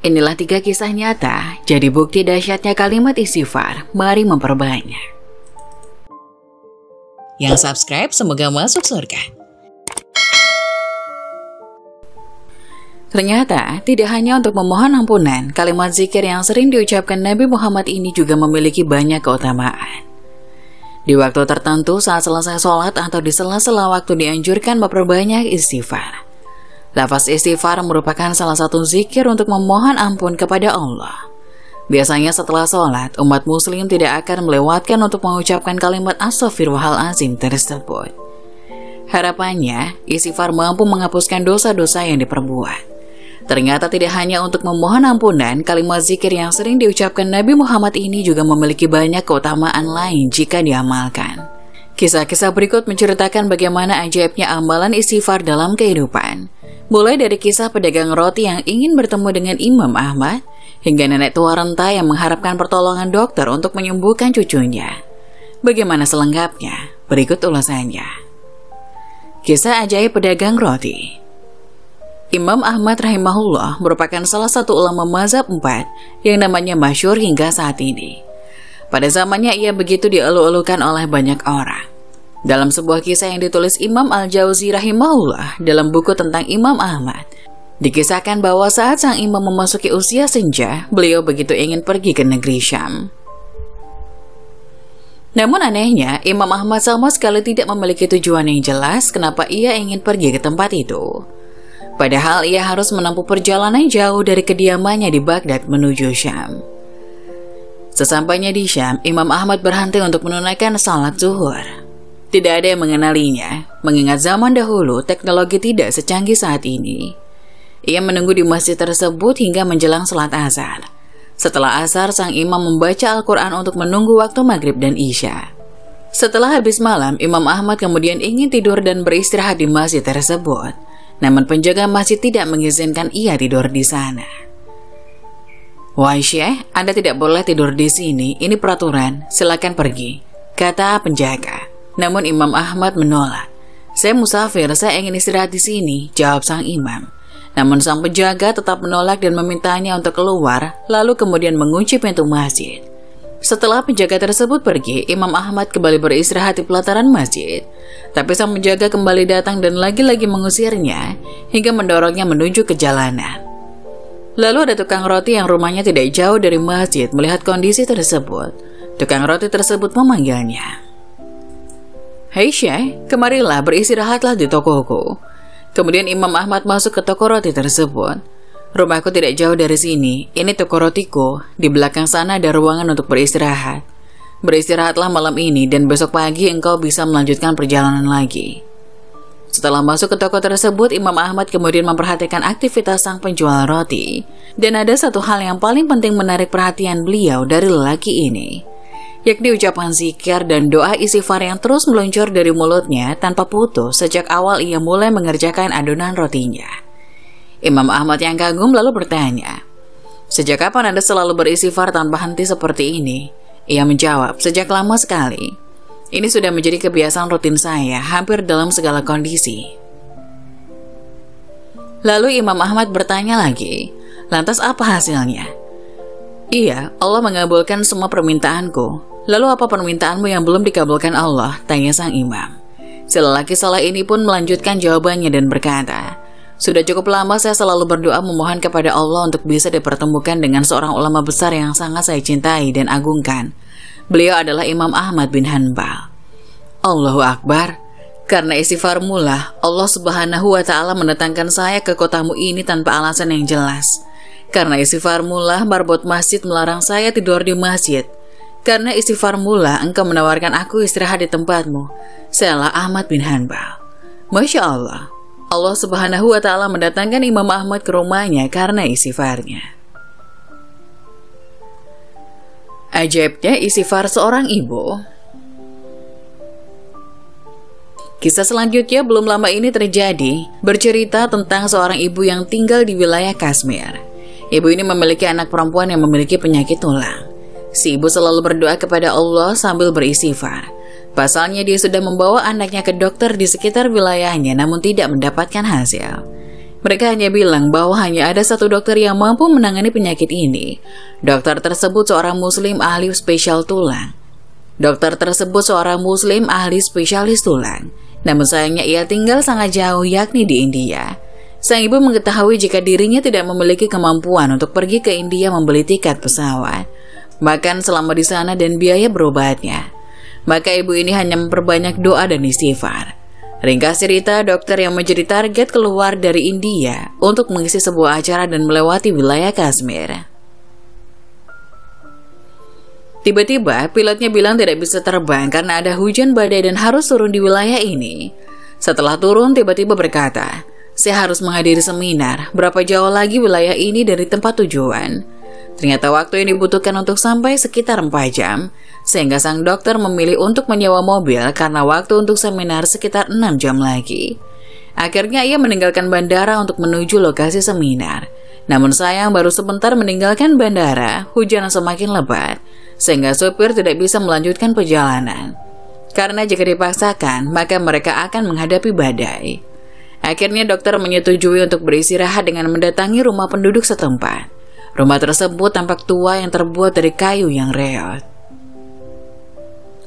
Inilah 3 kisah nyata, jadi bukti dahsyatnya kalimat istighfar. Mari memperbanyak. Yang subscribe semoga masuk surga. Ternyata, tidak hanya untuk memohon ampunan, kalimat zikir yang sering diucapkan Nabi Muhammad ini juga memiliki banyak keutamaan. Di waktu tertentu saat selesai sholat atau di sela-sela waktu dianjurkan memperbanyak istighfar. Lafaz istighfar merupakan salah satu zikir untuk memohon ampun kepada Allah. Biasanya setelah sholat, umat muslim tidak akan melewatkan untuk mengucapkan kalimat astaghfirullahaladzim tersebut. Harapannya, istighfar mampu menghapuskan dosa-dosa yang diperbuat. Ternyata tidak hanya untuk memohon ampunan, kalimat zikir yang sering diucapkan Nabi Muhammad ini juga memiliki banyak keutamaan lain jika diamalkan. Kisah-kisah berikut menceritakan bagaimana ajaibnya amalan istighfar dalam kehidupan. Mulai dari kisah pedagang roti yang ingin bertemu dengan Imam Ahmad, hingga nenek tua renta yang mengharapkan pertolongan dokter untuk menyembuhkan cucunya. Bagaimana selengkapnya? Berikut ulasannya. Kisah ajaib pedagang roti. Imam Ahmad rahimahullah merupakan salah satu ulama mazhab 4 yang namanya masyhur hingga saat ini. Pada zamannya ia begitu dielu-elukan oleh banyak orang. Dalam sebuah kisah yang ditulis Imam Al-Jauzi rahimahullah dalam buku tentang Imam Ahmad, dikisahkan bahwa saat sang imam memasuki usia senja, beliau begitu ingin pergi ke negeri Syam. Namun anehnya, Imam Ahmad sama sekali tidak memiliki tujuan yang jelas kenapa ia ingin pergi ke tempat itu. Padahal ia harus menempuh perjalanan jauh dari kediamannya di Baghdad menuju Syam. Sesampainya di Syam, Imam Ahmad berhenti untuk menunaikan salat zuhur. Tidak ada yang mengenalinya, mengingat zaman dahulu teknologi tidak secanggih saat ini. Ia menunggu di masjid tersebut hingga menjelang salat asar. Setelah asar, sang imam membaca Al-Quran untuk menunggu waktu maghrib dan isya. Setelah habis malam, Imam Ahmad kemudian ingin tidur dan beristirahat di masjid tersebut. Namun penjaga masjid tidak mengizinkan ia tidur di sana. "Wahai Syekh, Anda tidak boleh tidur di sini, ini peraturan, silakan pergi," kata penjaga. Namun Imam Ahmad menolak. "Saya musafir, saya ingin istirahat di sini," jawab sang imam. Namun sang penjaga tetap menolak dan memintanya untuk keluar, lalu kemudian mengunci pintu masjid. Setelah penjaga tersebut pergi, Imam Ahmad kembali beristirahat di pelataran masjid. Tapi sang penjaga kembali datang dan lagi-lagi mengusirnya, hingga mendorongnya menuju ke jalanan. Lalu ada tukang roti yang rumahnya tidak jauh dari masjid melihat kondisi tersebut. Tukang roti tersebut memanggilnya. "Hei Syekh, kemarilah beristirahatlah di tokoku." Kemudian Imam Ahmad masuk ke toko roti tersebut. "Rumahku tidak jauh dari sini, ini toko rotiku, di belakang sana ada ruangan untuk beristirahat. Beristirahatlah malam ini dan besok pagi engkau bisa melanjutkan perjalanan lagi." Setelah masuk ke toko tersebut, Imam Ahmad kemudian memperhatikan aktivitas sang penjual roti. Dan ada satu hal yang paling penting menarik perhatian beliau dari lelaki ini, yakni ucapan zikir dan doa istighfar yang terus meluncur dari mulutnya tanpa putus sejak awal ia mulai mengerjakan adonan rotinya. Imam Ahmad yang kagum lalu bertanya, "Sejak kapan Anda selalu beristighfar tanpa henti seperti ini?" Ia menjawab, "Sejak lama sekali. Ini sudah menjadi kebiasaan rutin saya, hampir dalam segala kondisi." Lalu Imam Ahmad bertanya lagi, "Lantas apa hasilnya?" "Iya, Allah mengabulkan semua permintaanku." "Lalu apa permintaanmu yang belum dikabulkan Allah?" tanya sang imam. Si lelaki saleh ini pun melanjutkan jawabannya dan berkata, "Sudah cukup lama saya selalu berdoa memohon kepada Allah untuk bisa dipertemukan dengan seorang ulama besar yang sangat saya cintai dan agungkan. Beliau adalah Imam Ahmad bin Hanbal." Allahu Akbar. Karena istighfarmu lah, Allah Subhanahu wa Ta'ala mendatangkan saya ke kotamu ini tanpa alasan yang jelas. Karena istighfarmu lah, marbot masjid melarang saya tidur di masjid. Karena istighfarmu lah, engkau menawarkan aku istirahat di tempatmu. Sayalah Ahmad bin Hanbal. Masya Allah. Allah Subhanahu wa Ta'ala mendatangkan Imam Ahmad ke rumahnya karena istighfarnya. Ajaibnya istighfar seorang ibu. Kisah selanjutnya belum lama ini terjadi, bercerita tentang seorang ibu yang tinggal di wilayah Kashmir. Ibu ini memiliki anak perempuan yang memiliki penyakit tulang. Si ibu selalu berdoa kepada Allah sambil beristighfar. Pasalnya dia sudah membawa anaknya ke dokter di sekitar wilayahnya namun tidak mendapatkan hasil. Mereka hanya bilang bahwa hanya ada satu dokter yang mampu menangani penyakit ini. Dokter tersebut seorang muslim ahli spesial tulang. Dokter tersebut seorang muslim ahli spesialis tulang. Namun sayangnya ia tinggal sangat jauh, yakni di India. Sang ibu mengetahui jika dirinya tidak memiliki kemampuan untuk pergi ke India membeli tiket pesawat, makan selama di sana dan biaya berobatnya. Maka ibu ini hanya memperbanyak doa dan istighfar. Ringkas cerita, dokter yang menjadi target keluar dari India untuk mengisi sebuah acara dan melewati wilayah Kashmir. Tiba-tiba, pilotnya bilang tidak bisa terbang karena ada hujan badai dan harus turun di wilayah ini. Setelah turun, tiba-tiba berkata, "Saya harus menghadiri seminar. Berapa jauh lagi wilayah ini dari tempat tujuan?" Ternyata waktu yang dibutuhkan untuk sampai sekitar 4 jam, sehingga sang dokter memilih untuk menyewa mobil karena waktu untuk seminar sekitar 6 jam lagi. Akhirnya ia meninggalkan bandara untuk menuju lokasi seminar. Namun sayang baru sebentar meninggalkan bandara, hujan semakin lebat, sehingga supir tidak bisa melanjutkan perjalanan. Karena jika dipaksakan, maka mereka akan menghadapi badai. Akhirnya dokter menyetujui untuk beristirahat dengan mendatangi rumah penduduk setempat. Rumah tersebut tampak tua yang terbuat dari kayu yang reot.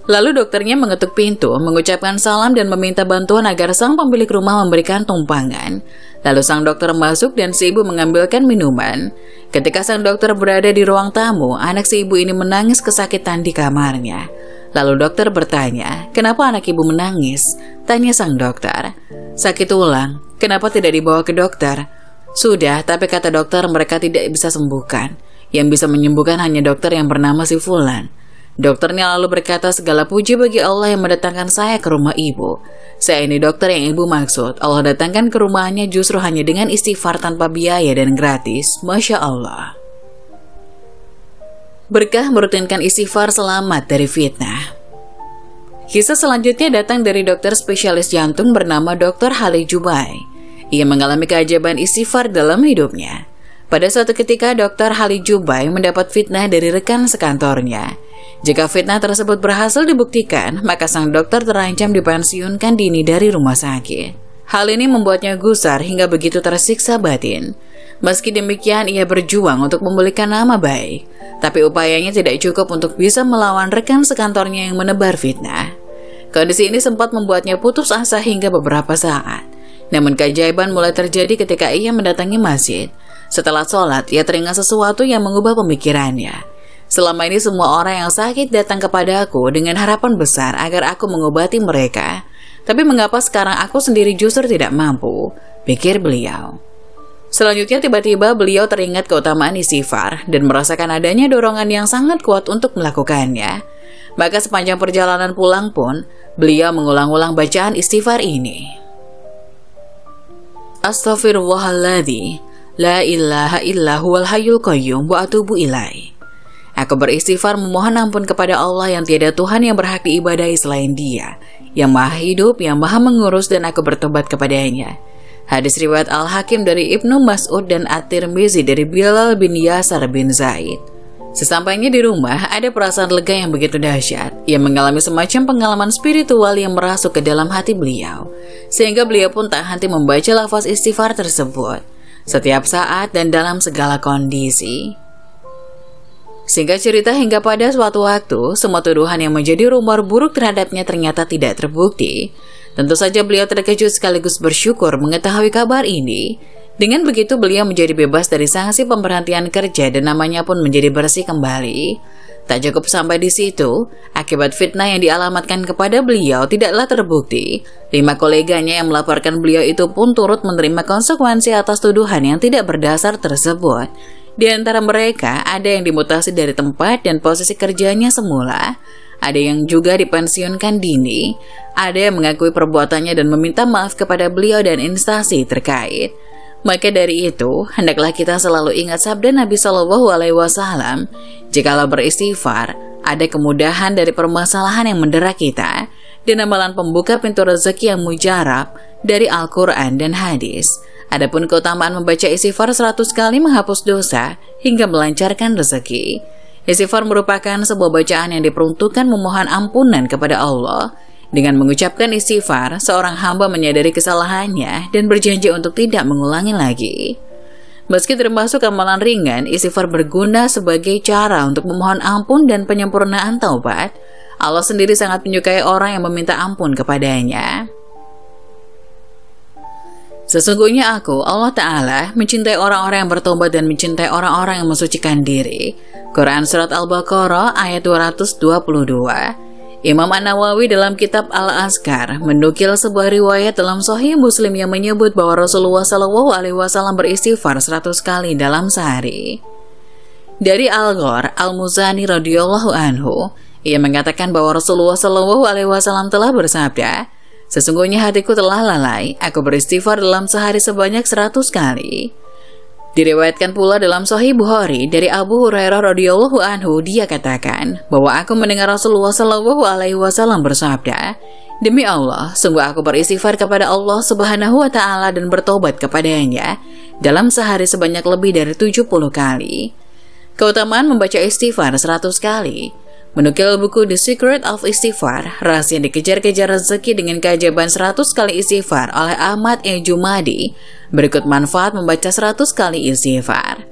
Lalu dokternya mengetuk pintu, mengucapkan salam dan meminta bantuan agar sang pemilik rumah memberikan tumpangan. Lalu sang dokter masuk dan si ibu mengambilkan minuman. Ketika sang dokter berada di ruang tamu, anak si ibu ini menangis kesakitan di kamarnya. Lalu dokter bertanya, "Kenapa anak ibu menangis?" Tanya sang dokter. "Sakit tulang. Kenapa tidak dibawa ke dokter?" "Sudah, tapi kata dokter mereka tidak bisa sembuhkan. Yang bisa menyembuhkan hanya dokter yang bernama si Fulan." Dokternya lalu berkata, "Segala puji bagi Allah yang mendatangkan saya ke rumah ibu. Saya ini dokter yang ibu maksud. Allah datangkan ke rumahnya justru hanya dengan istighfar tanpa biaya dan gratis. Masya Allah." Berkah merutinkan istighfar selamat dari fitnah. Kisah selanjutnya datang dari dokter spesialis jantung bernama Dr. Halil Jubai. Ia mengalami keajaiban istighfar dalam hidupnya. Pada suatu ketika, Dr. Halil Jubai mendapat fitnah dari rekan sekantornya. Jika fitnah tersebut berhasil dibuktikan, maka sang dokter terancam dipensiunkan dini dari rumah sakit. Hal ini membuatnya gusar hingga begitu tersiksa batin. Meski demikian, ia berjuang untuk memulihkan nama baik, tapi upayanya tidak cukup untuk bisa melawan rekan sekantornya yang menebar fitnah. Kondisi ini sempat membuatnya putus asa hingga beberapa saat. Namun keajaiban mulai terjadi ketika ia mendatangi masjid. Setelah sholat, ia teringat sesuatu yang mengubah pemikirannya. "Selama ini semua orang yang sakit datang kepada aku dengan harapan besar agar aku mengobati mereka. Tapi mengapa sekarang aku sendiri justru tidak mampu?" pikir beliau. Selanjutnya tiba-tiba beliau teringat keutamaan istighfar dan merasakan adanya dorongan yang sangat kuat untuk melakukannya. Maka sepanjang perjalanan pulang pun, beliau mengulang-ulang bacaan istighfar ini. "Astaghfirullahalladzi la ilaha illa huwal hayyul qayyum wa atubu ilaih." Aku beristighfar memohon ampun kepada Allah yang tiada Tuhan yang berhak diibadahi selain Dia, yang maha hidup, yang maha mengurus, dan aku bertobat kepadanya. Hadis riwayat Al-Hakim dari Ibnu Mas'ud dan At-Tirmizi dari Bilal bin Yasar bin Zaid. Sesampainya di rumah, ada perasaan lega yang begitu dahsyat. Ia mengalami semacam pengalaman spiritual yang merasuk ke dalam hati beliau, sehingga beliau pun tak henti membaca lafaz istighfar tersebut setiap saat dan dalam segala kondisi. Singkat cerita, hingga pada suatu waktu, semua tuduhan yang menjadi rumor buruk terhadapnya ternyata tidak terbukti. Tentu saja beliau terkejut sekaligus bersyukur mengetahui kabar ini. Dengan begitu beliau menjadi bebas dari sanksi pemberhentian kerja dan namanya pun menjadi bersih kembali. Tak cukup sampai di situ, akibat fitnah yang dialamatkan kepada beliau tidaklah terbukti. 5 koleganya yang melaporkan beliau itu pun turut menerima konsekuensi atas tuduhan yang tidak berdasar tersebut. Di antara mereka, ada yang dimutasi dari tempat dan posisi kerjanya semula, ada yang juga dipensiunkan dini, ada yang mengakui perbuatannya dan meminta maaf kepada beliau dan instansi terkait. Maka dari itu, hendaklah kita selalu ingat sabda Nabi Shallallahu Alaihi Wasallam, jikalau beristighfar, ada kemudahan dari permasalahan yang mendera kita, dan amalan pembuka pintu rezeki yang mujarab dari Al-Quran dan hadis. Adapun keutamaan membaca istighfar 100 kali menghapus dosa hingga melancarkan rezeki. Istighfar merupakan sebuah bacaan yang diperuntukkan memohon ampunan kepada Allah. Dengan mengucapkan istighfar, seorang hamba menyadari kesalahannya dan berjanji untuk tidak mengulangi lagi. Meski termasuk amalan ringan, istighfar berguna sebagai cara untuk memohon ampun dan penyempurnaan taubat. Allah sendiri sangat menyukai orang yang meminta ampun kepadanya. Sesungguhnya aku, Allah Ta'ala, mencintai orang-orang yang bertobat dan mencintai orang-orang yang mensucikan diri. Quran Surat Al-Baqarah ayat 222. Imam An-Nawawi dalam kitab Al-Azkar menukil sebuah riwayat dalam Sahih Muslim yang menyebut bahwa Rasulullah SAW beristighfar 100 kali dalam sehari. Dari Al-Ghar Al-Muzani radhiyallahu anhu, ia mengatakan bahwa Rasulullah SAW telah bersabda, "Sesungguhnya hatiku telah lalai, aku beristighfar dalam sehari sebanyak 100 kali." Diriwayatkan pula dalam Sahih Bukhari dari Abu Hurairah radhiyallahu anhu, dia katakan bahwa aku mendengar Rasulullah SAW bersabda, "Demi Allah, sungguh aku beristighfar kepada Allah Subhanahu wa Ta'ala dan bertobat kepadanya dalam sehari sebanyak lebih dari 70 kali." Keutamaan membaca istighfar 100 kali. Menukil buku The Secret of Istighfar, rahasia dikejar-kejar rezeki dengan keajaiban 100 kali istighfar oleh Ahmad Jumadi, berikut manfaat membaca 100 kali istighfar.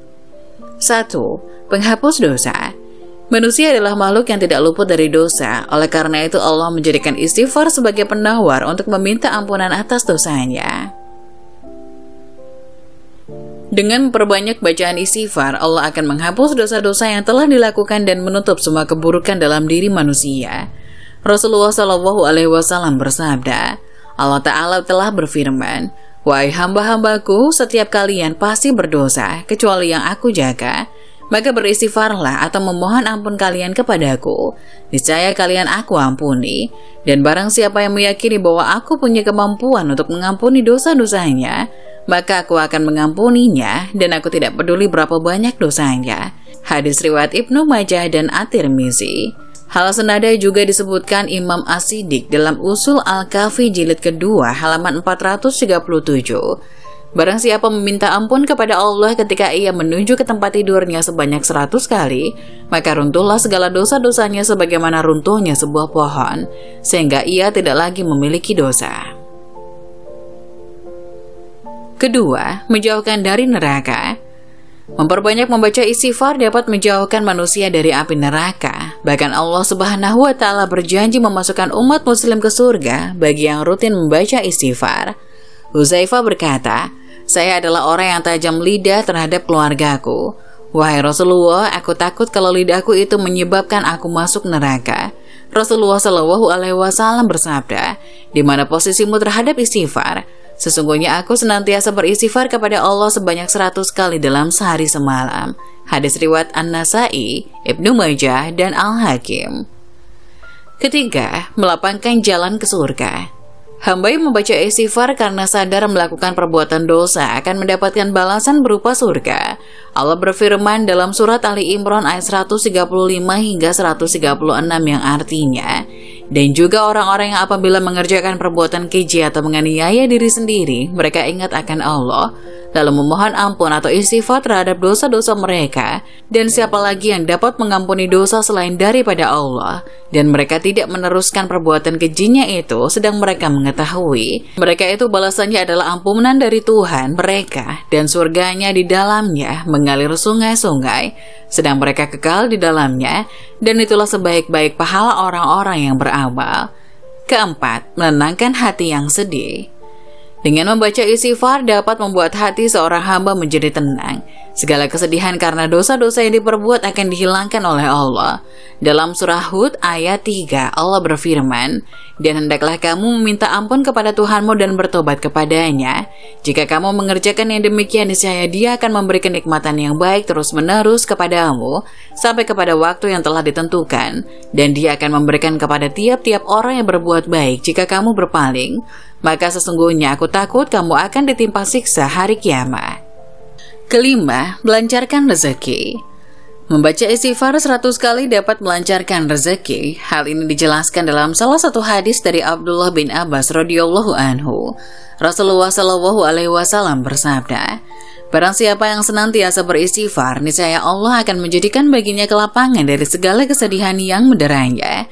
1. Penghapus dosa. Manusia adalah makhluk yang tidak luput dari dosa, oleh karena itu Allah menjadikan istighfar sebagai penawar untuk meminta ampunan atas dosanya. Dengan memperbanyak bacaan istighfar, Allah akan menghapus dosa-dosa yang telah dilakukan dan menutup semua keburukan dalam diri manusia. Rasulullah SAW bersabda, Allah Ta'ala telah berfirman, "Wahai hamba-hambaku, setiap kalian pasti berdosa, kecuali yang aku jaga. Maka beristighfarlah atau memohon ampun kalian kepadaku. Niscaya kalian aku ampuni. Dan barang siapa yang meyakini bahwa aku punya kemampuan untuk mengampuni dosa-dosanya, maka aku akan mengampuninya dan aku tidak peduli berapa banyak dosanya." Hadis riwayat Ibnu Majah dan At-Tirmizi. Hal senada juga disebutkan Imam As-Siddiq dalam Usul Al-Kafi jilid kedua halaman 437. Barang siapa meminta ampun kepada Allah ketika ia menuju ke tempat tidurnya sebanyak 100 kali, maka runtuhlah segala dosa-dosanya sebagaimana runtuhnya sebuah pohon, sehingga ia tidak lagi memiliki dosa. Kedua, menjauhkan dari neraka. Memperbanyak membaca istighfar dapat menjauhkan manusia dari api neraka. Bahkan Allah Subhanahu wa Ta'ala berjanji memasukkan umat muslim ke surga bagi yang rutin membaca istighfar. Huzaifah berkata, "Saya adalah orang yang tajam lidah terhadap keluargaku. Wahai Rasulullah, aku takut kalau lidahku itu menyebabkan aku masuk neraka." Rasulullah SAW bersabda, "Di mana posisimu terhadap istighfar? Sesungguhnya aku senantiasa beristighfar kepada Allah sebanyak 100 kali dalam sehari semalam." Hadis riwayat An-Nasai, Ibnu Majah, dan Al-Hakim. Ketiga, melapangkan jalan ke surga. Hamba yang membaca istighfar karena sadar melakukan perbuatan dosa akan mendapatkan balasan berupa surga. Allah berfirman dalam surat Ali Imran ayat 135 hingga 136 yang artinya, "Dan juga orang-orang yang apabila mengerjakan perbuatan keji atau menganiaya diri sendiri, mereka ingat akan Allah, lalu memohon ampun atau istighfar terhadap dosa-dosa mereka, dan siapa lagi yang dapat mengampuni dosa selain daripada Allah, dan mereka tidak meneruskan perbuatan kejinya itu, sedang mereka mengetahui mereka itu balasannya adalah ampunan dari Tuhan mereka, dan surganya di dalamnya mengalir sungai-sungai, sedang mereka kekal di dalamnya, dan itulah sebaik-baik pahala orang-orang yang beramal." Keempat, menenangkan hati yang sedih. Dengan membaca istighfar dapat membuat hati seorang hamba menjadi tenang. Segala kesedihan karena dosa-dosa yang diperbuat akan dihilangkan oleh Allah. Dalam surah Hud ayat 3, Allah berfirman, "Dan hendaklah kamu meminta ampun kepada Tuhanmu dan bertobat kepadanya. Jika kamu mengerjakan yang demikian, niscaya Dia akan memberi kenikmatan yang baik terus-menerus kepadamu sampai kepada waktu yang telah ditentukan, dan Dia akan memberikan kepada tiap-tiap orang yang berbuat baik jika kamu berpaling. Maka sesungguhnya aku takut kamu akan ditimpa siksa hari kiamat." Kelima, melancarkan rezeki. Membaca istighfar 100 kali dapat melancarkan rezeki. Hal ini dijelaskan dalam salah satu hadis dari Abdullah bin Abbas radhiyallahu anhu. Rasulullah SAW bersabda, "Barang siapa yang senantiasa beristighfar, niscaya Allah akan menjadikan baginya kelapangan dari segala kesedihan yang menderanya.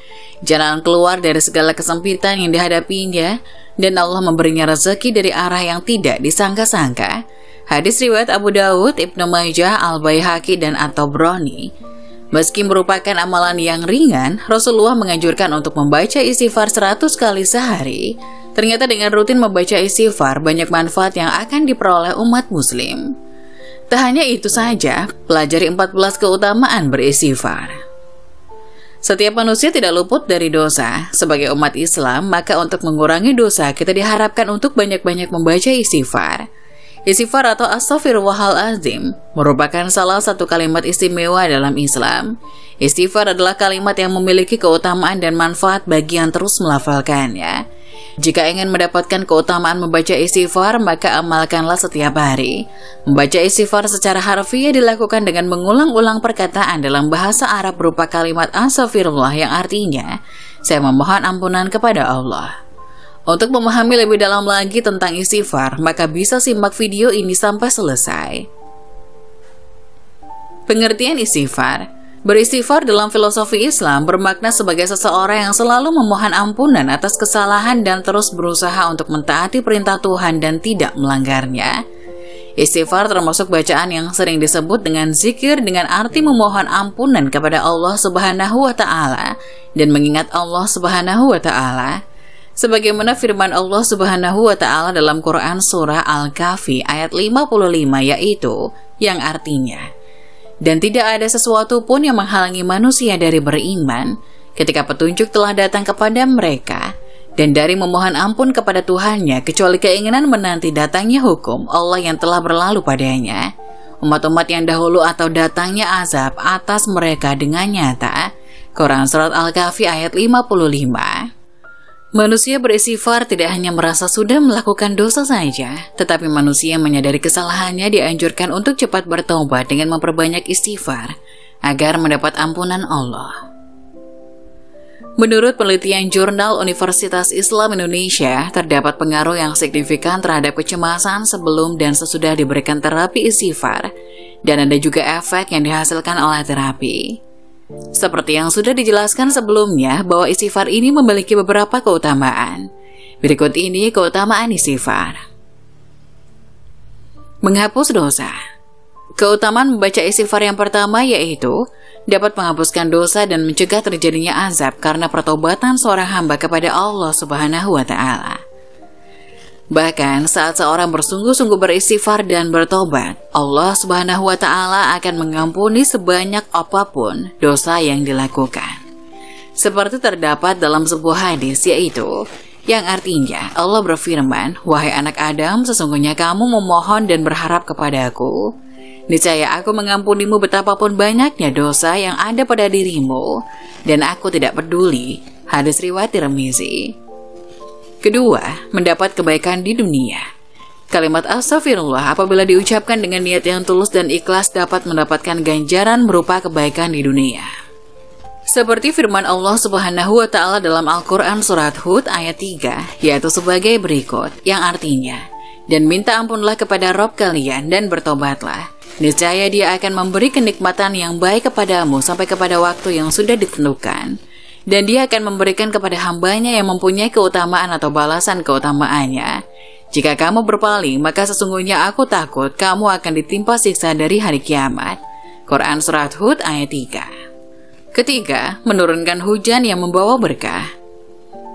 jalan keluar dari segala kesempitan yang dihadapinya, dan Allah memberinya rezeki dari arah yang tidak disangka-sangka. Hadis riwayat Abu Dawud, Ibnu Majah, Al-Baihaqi, dan At-Tabrani. Meski merupakan amalan yang ringan, Rasulullah menganjurkan untuk membaca istighfar 100 kali sehari. Ternyata dengan rutin membaca istighfar, banyak manfaat yang akan diperoleh umat muslim. Tak hanya itu saja, pelajari 14 keutamaan beristighfar. Setiap manusia tidak luput dari dosa. Sebagai umat Islam, maka untuk mengurangi dosa, kita diharapkan untuk banyak-banyak membaca istighfar. Istighfar atau astaghfirullahaladzim merupakan salah satu kalimat istimewa dalam Islam. Istighfar adalah kalimat yang memiliki keutamaan dan manfaat bagi yang terus melafalkannya. Jika ingin mendapatkan keutamaan membaca istighfar, maka amalkanlah setiap hari. Membaca istighfar secara harfiah dilakukan dengan mengulang-ulang perkataan dalam bahasa Arab berupa kalimat astaghfirullah yang artinya, saya memohon ampunan kepada Allah. Untuk memahami lebih dalam lagi tentang istighfar, maka bisa simak video ini sampai selesai. Pengertian istighfar. Beristighfar dalam filosofi Islam bermakna sebagai seseorang yang selalu memohon ampunan atas kesalahan dan terus berusaha untuk mentaati perintah Tuhan dan tidak melanggarnya. Istighfar termasuk bacaan yang sering disebut dengan zikir dengan arti memohon ampunan kepada Allah Subhanahu wa Ta'ala dan mengingat Allah Subhanahu wa Ta'ala. Sebagaimana firman Allah Subhanahu wa Ta'ala dalam Quran surah Al-Kahfi ayat 55, yaitu yang artinya, dan tidak ada sesuatu pun yang menghalangi manusia dari beriman ketika petunjuk telah datang kepada mereka dan dari memohon ampun kepada Tuhannya, kecuali keinginan menanti datangnya hukum Allah yang telah berlalu padanya, umat-umat yang dahulu atau datangnya azab atas mereka dengan nyata. Quran surat Al-Kahfi ayat 55. Manusia beristighfar tidak hanya merasa sudah melakukan dosa saja, tetapi manusia menyadari kesalahannya dianjurkan untuk cepat bertobat dengan memperbanyak istighfar agar mendapat ampunan Allah. Menurut penelitian jurnal Universitas Islam Indonesia, terdapat pengaruh yang signifikan terhadap kecemasan sebelum dan sesudah diberikan terapi istighfar, dan ada juga efek yang dihasilkan oleh terapi. Seperti yang sudah dijelaskan sebelumnya bahwa istighfar ini memiliki beberapa keutamaan. Berikut ini keutamaan istighfar. Menghapus dosa. Keutamaan membaca istighfar yang pertama yaitu dapat menghapuskan dosa dan mencegah terjadinya azab karena pertobatan seorang hamba kepada Allah Subhanahu wa Ta'ala. Bahkan saat seorang bersungguh-sungguh beristighfar dan bertobat, Allah Subhanahu wa Ta'ala akan mengampuni sebanyak apapun dosa yang dilakukan. Seperti terdapat dalam sebuah hadis, yaitu yang artinya Allah berfirman, "Wahai anak Adam, sesungguhnya kamu memohon dan berharap kepadaku. Niscaya aku mengampunimu betapapun banyaknya dosa yang ada pada dirimu, dan aku tidak peduli." Hadis riwayat Tirmizi. Kedua, mendapat kebaikan di dunia. Kalimat astaghfirullah apabila diucapkan dengan niat yang tulus dan ikhlas dapat mendapatkan ganjaran berupa kebaikan di dunia. Seperti firman Allah Subhanahu wa Ta'ala dalam Al-Quran surat Hud ayat 3, yaitu sebagai berikut, yang artinya, dan minta ampunlah kepada Rabb kalian dan bertobatlah. Niscaya Dia akan memberi kenikmatan yang baik kepadamu sampai kepada waktu yang sudah ditentukan. Dan Dia akan memberikan kepada hambanya yang mempunyai keutamaan atau balasan keutamaannya. Jika kamu berpaling, maka sesungguhnya aku takut kamu akan ditimpa siksa dari hari kiamat. Quran surat Hud ayat 3. Ketiga, menurunkan hujan yang membawa berkah.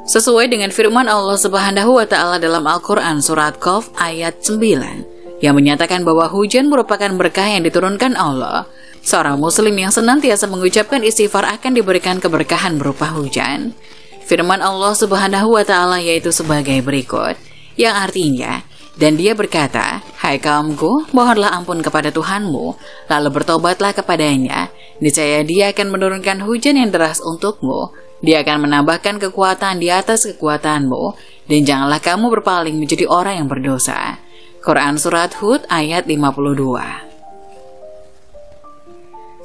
Sesuai dengan firman Allah Subhanahu wa Ta'ala dalam Al-Quran surat Qaf ayat 9, yang menyatakan bahwa hujan merupakan berkah yang diturunkan Allah. Seorang muslim yang senantiasa mengucapkan istighfar akan diberikan keberkahan berupa hujan. Firman Allah Subhanahu wa Ta'ala yaitu sebagai berikut, yang artinya, dan Dia berkata, "Hai kaumku, mohonlah ampun kepada Tuhanmu, lalu bertobatlah kepadanya. Niscaya Dia akan menurunkan hujan yang deras untukmu. Dia akan menambahkan kekuatan di atas kekuatanmu, dan janganlah kamu berpaling menjadi orang yang berdosa." Quran surat Hud ayat 52.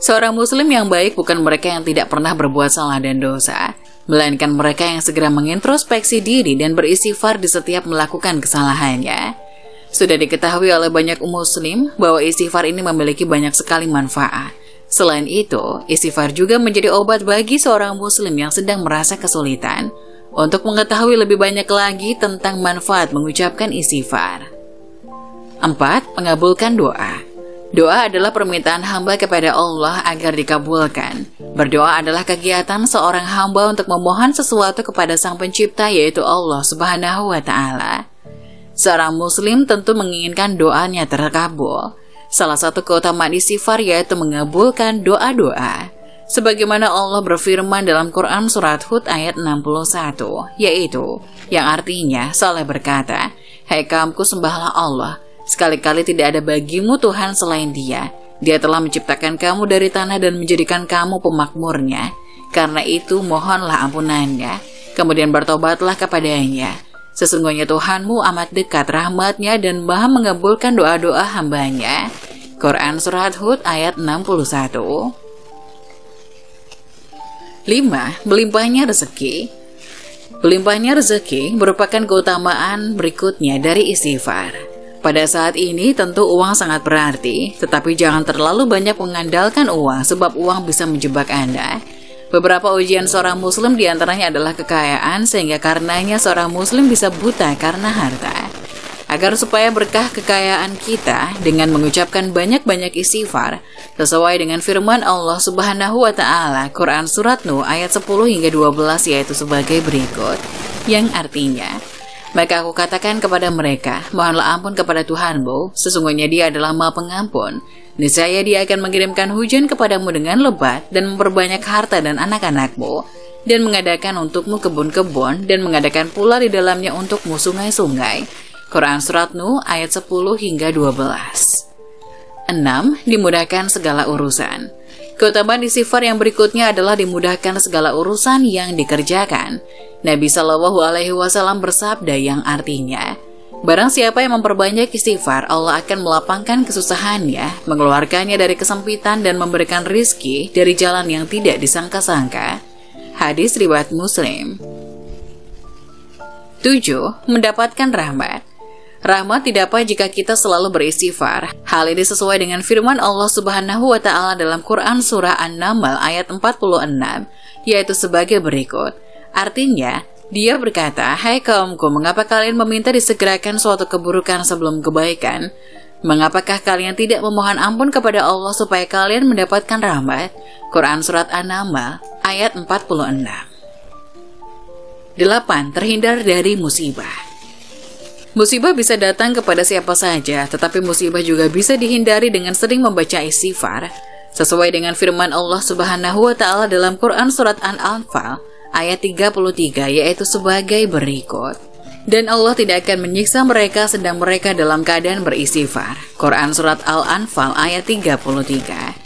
Seorang muslim yang baik bukan mereka yang tidak pernah berbuat salah dan dosa, melainkan mereka yang segera mengintrospeksi diri dan beristighfar di setiap melakukan kesalahannya. Sudah diketahui oleh banyak muslim bahwa istighfar ini memiliki banyak sekali manfaat. Selain itu, istighfar juga menjadi obat bagi seorang muslim yang sedang merasa kesulitan untuk mengetahui lebih banyak lagi tentang manfaat mengucapkan istighfar. 4. Mengabulkan doa. Doa adalah permintaan hamba kepada Allah agar dikabulkan. Berdoa adalah kegiatan seorang hamba untuk memohon sesuatu kepada Sang Pencipta, yaitu Allah Subhanahu wa Ta'ala. Seorang muslim tentu menginginkan doanya terkabul. Salah satu keutamaan istighfar yaitu mengabulkan doa-doa. Sebagaimana Allah berfirman dalam Quran Surat Hud ayat 61, yaitu, yang artinya Saleh berkata, "Hai kaumku, sembahlah Allah. Sekali-kali tidak ada bagimu Tuhan selain Dia. Dia telah menciptakan kamu dari tanah dan menjadikan kamu pemakmurnya. Karena itu mohonlah ampunannya, kemudian bertobatlah kepadanya. Sesungguhnya Tuhanmu amat dekat rahmatnya dan maha mengabulkan doa-doa hambanya." Quran Surat Hud ayat 61. 5. Melimpahnya rezeki. Melimpahnya rezeki merupakan keutamaan berikutnya dari istighfar. Pada saat ini tentu uang sangat berarti, tetapi jangan terlalu banyak mengandalkan uang sebab uang bisa menjebak Anda. Beberapa ujian seorang muslim diantaranya adalah kekayaan, sehingga karenanya seorang muslim bisa buta karena harta. Agar supaya berkah kekayaan kita dengan mengucapkan banyak-banyak istighfar, sesuai dengan firman Allah Subhanahu wa Ta'ala, Quran Surat Nuh ayat 10 hingga 12, yaitu sebagai berikut, yang artinya, "Maka aku katakan kepada mereka, mohonlah ampun kepada Tuhanmu, sesungguhnya Dia adalah Maha Pengampun. Niscaya Dia akan mengirimkan hujan kepadamu dengan lebat dan memperbanyak harta dan anak-anakmu, dan mengadakan untukmu kebun-kebun, dan mengadakan pula di dalamnya untukmu sungai-sungai." Quran Surat Nuh ayat 10 hingga 12. 6. Dimudahkan segala urusan. Keutamaan istighfar yang berikutnya adalah dimudahkan segala urusan yang dikerjakan. Nabi Shallallahu Alaihi Wasallam bersabda yang artinya, "Barang siapa yang memperbanyak istighfar, Allah akan melapangkan kesusahannya, mengeluarkannya dari kesempitan dan memberikan rizki dari jalan yang tidak disangka-sangka." Hadis riwayat Muslim. 7. Mendapatkan rahmat. Rahmat didapat jika kita selalu beristighfar. Hal ini sesuai dengan firman Allah Subhanahu wa Ta'ala dalam Quran Surah An-Naml ayat 46, yaitu sebagai berikut. Artinya, Dia berkata, "Hai kaumku, mengapa kalian meminta disegerakan suatu keburukan sebelum kebaikan? Mengapakah kalian tidak memohon ampun kepada Allah supaya kalian mendapatkan rahmat?" Quran Surat An-Naml ayat 46. 8. Terhindar dari musibah. Musibah bisa datang kepada siapa saja, tetapi musibah juga bisa dihindari dengan sering membaca istighfar. Sesuai dengan firman Allah Subhanahu wa Ta'ala dalam Quran Surat An-Anfal ayat 33, yaitu sebagai berikut. "Dan Allah tidak akan menyiksa mereka sedang mereka dalam keadaan beristighfar." Quran Surat Al-Anfal ayat 33.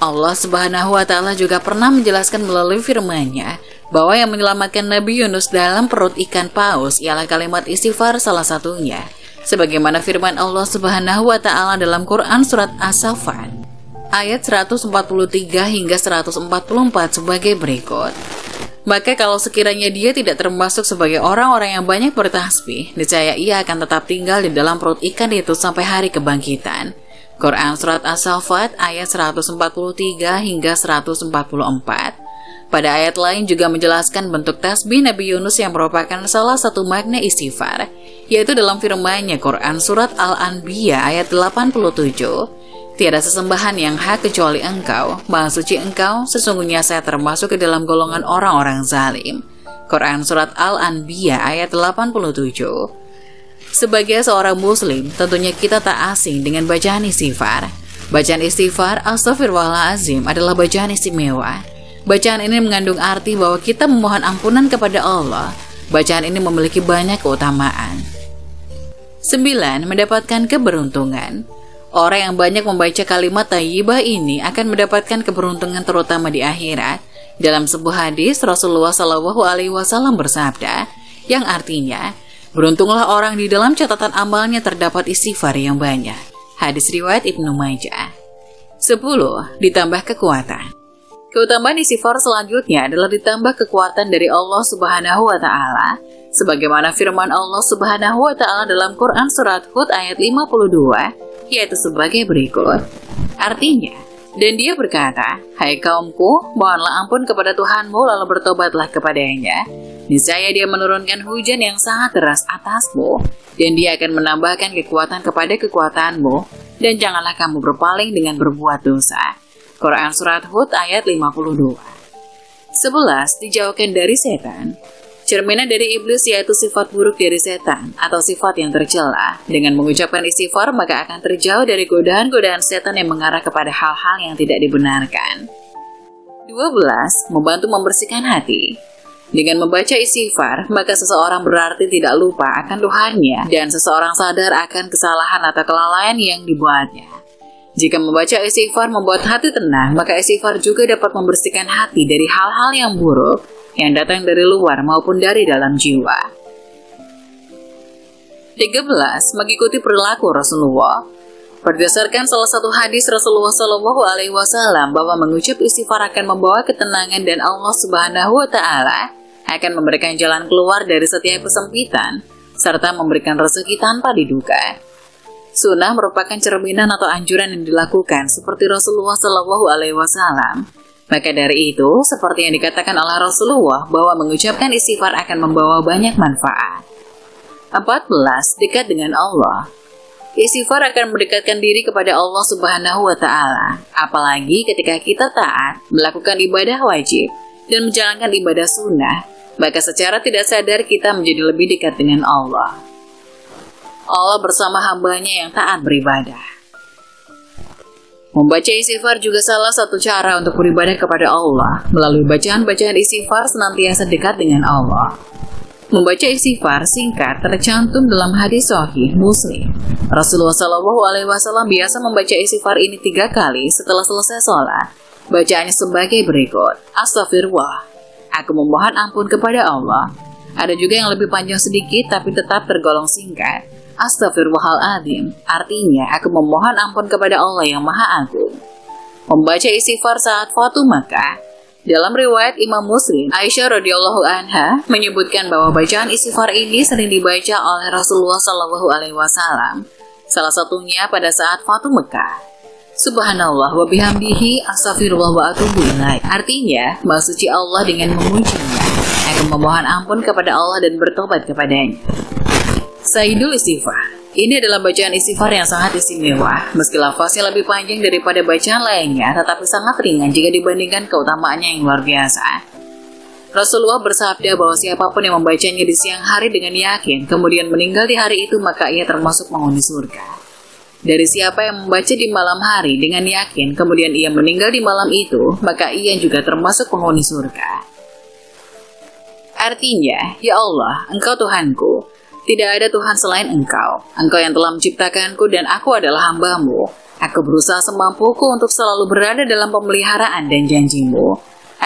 Allah Subhanahu wa Ta'ala juga pernah menjelaskan melalui firman-Nya bahwa yang menyelamatkan Nabi Yunus dalam perut ikan paus ialah kalimat istighfar salah satunya. Sebagaimana firman Allah Subhanahu wa Ta'ala dalam Quran Surat As-Saffat ayat 143 hingga 144 sebagai berikut. "Maka kalau sekiranya dia tidak termasuk sebagai orang-orang yang banyak bertasbih, niscaya ia akan tetap tinggal di dalam perut ikan itu sampai hari kebangkitan." Quran Surat As-Saffat ayat 143 hingga 144. Pada ayat lain juga menjelaskan bentuk tasbih Nabi Yunus yang merupakan salah satu makna istighfar, yaitu dalam firman-Nya Quran Surat Al-Anbiya ayat 87, "Tiada sesembahan yang hak kecuali Engkau, Maha Suci Engkau, sesungguhnya saya termasuk ke dalam golongan orang-orang zalim." Quran Surat Al-Anbiya ayat 87. Sebagai seorang muslim, tentunya kita tak asing dengan bacaan istighfar. Bacaan istighfar Astaghfirullahaladzim adalah bacaan istimewa. Bacaan ini mengandung arti bahwa kita memohon ampunan kepada Allah. Bacaan ini memiliki banyak keutamaan. 9. Mendapatkan keberuntungan. Orang yang banyak membaca kalimat thayyibah ini akan mendapatkan keberuntungan terutama di akhirat. Dalam sebuah hadis, Rasulullah SAW bersabda, yang artinya, "Beruntunglah orang di dalam catatan amalnya terdapat istighfar yang banyak." Hadis riwayat Ibnu Majah. 10. Ditambah kekuatan. Keutamaan istighfar selanjutnya adalah ditambah kekuatan dari Allah Subhanahu wa Ta'ala. Sebagaimana firman Allah Subhanahu wa Ta'ala dalam Quran Surat Hud ayat 52, yaitu sebagai berikut. Artinya, Dan dia berkata, "Hai kaumku, mohonlah ampun kepada Tuhanmu lalu bertobatlah kepadanya. Niscaya dia menurunkan hujan yang sangat deras atasmu, dan dia akan menambahkan kekuatan kepada kekuatanmu, dan janganlah kamu berpaling dengan berbuat dosa." Quran Surat Hud ayat 52. 11. Dijauhkan dari setan. Cerminan dari iblis yaitu sifat buruk dari setan atau sifat yang tercela. Dengan mengucapkan istighfar maka akan terjauh dari godaan-godaan setan yang mengarah kepada hal-hal yang tidak dibenarkan. 12. Membantu membersihkan hati. Dengan membaca istighfar, maka seseorang berarti tidak lupa akan Tuhannya dan seseorang sadar akan kesalahan atau kelalaian yang dibuatnya. Jika membaca istighfar membuat hati tenang, maka istighfar juga dapat membersihkan hati dari hal-hal yang buruk yang datang dari luar maupun dari dalam jiwa. 13. Mengikuti perilaku Rasulullah. Berdasarkan salah satu hadis Rasulullah SAW bahwa mengucap istighfar akan membawa ketenangan dan Allah Subhanahu wa Ta'ala akan memberikan jalan keluar dari setiap kesempitan serta memberikan rezeki tanpa diduga. Sunnah merupakan cerminan atau anjuran yang dilakukan seperti Rasulullah SAW. Maka dari itu, seperti yang dikatakan oleh Rasulullah bahwa mengucapkan istighfar akan membawa banyak manfaat. 14. Dekat dengan Allah. Istighfar akan mendekatkan diri kepada Allah Subhanahu wa Ta'ala, apalagi ketika kita taat, melakukan ibadah wajib, dan menjalankan ibadah sunnah, maka secara tidak sadar kita menjadi lebih dekat dengan Allah. Allah bersama hambanya yang taat beribadah. Membaca istighfar juga salah satu cara untuk beribadah kepada Allah. Melalui bacaan-bacaan istighfar senantiasa dekat dengan Allah. Membaca istighfar singkat tercantum dalam hadis sahih Muslim. Rasulullah SAW biasa membaca istighfar ini 3 kali setelah selesai sholat. Bacaannya sebagai berikut. Astagfirullah. Aku memohon ampun kepada Allah. Ada juga yang lebih panjang sedikit tapi tetap tergolong singkat. Astaghfirullahaladzim, artinya aku memohon ampun kepada Allah yang Maha Agung. Membaca istighfar saat Fatu Makkah. Dalam riwayat Imam Muslim, Aisyah radhiyallahu anha menyebutkan bahwa bacaan istighfar ini sering dibaca oleh Rasulullah SAW. Salah satunya pada saat Fatu Makkah. Subhanallah wa bihamdihi astaghfirullah wa atubu ilaih. Artinya, Maha Suci Allah dengan memujinya. Aku memohon ampun kepada Allah dan bertobat kepadanya. Sayyidul Istighfar. Ini adalah bacaan istighfar yang sangat istimewa. Meski lafaznya lebih panjang daripada bacaan lainnya, tetapi sangat ringan jika dibandingkan keutamaannya yang luar biasa. Rasulullah bersabda bahwa siapapun yang membacanya di siang hari dengan yakin, kemudian meninggal di hari itu, maka ia termasuk penghuni surga. Dari siapa yang membaca di malam hari dengan yakin, kemudian ia meninggal di malam itu, maka ia juga termasuk penghuni surga. Artinya, ya Allah, Engkau Tuhanku. Tidak ada Tuhan selain Engkau. Engkau yang telah menciptakanku dan aku adalah hamba-Mu. Aku berusaha semampuku untuk selalu berada dalam pemeliharaan dan janji-Mu.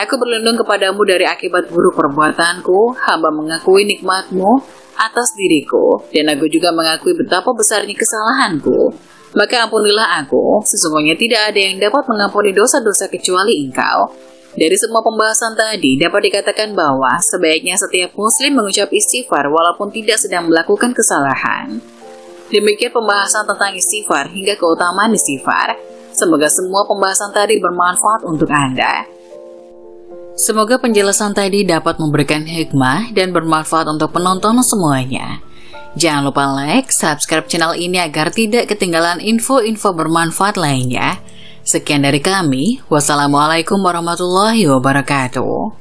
Aku berlindung kepadamu dari akibat buruk perbuatanku. Hamba mengakui nikmat-Mu atas diriku, dan aku juga mengakui betapa besarnya kesalahanku. Maka ampunilah aku. Sesungguhnya tidak ada yang dapat mengampuni dosa-dosa kecuali Engkau. Dari semua pembahasan tadi, dapat dikatakan bahwa sebaiknya setiap muslim mengucap istighfar walaupun tidak sedang melakukan kesalahan. Demikian pembahasan tentang istighfar hingga keutamaan istighfar. Semoga semua pembahasan tadi bermanfaat untuk Anda. Semoga penjelasan tadi dapat memberikan hikmah dan bermanfaat untuk penonton semuanya. Jangan lupa like, subscribe channel ini agar tidak ketinggalan info-info bermanfaat lainnya. Sekian dari kami. Wassalamualaikum warahmatullahi wabarakatuh.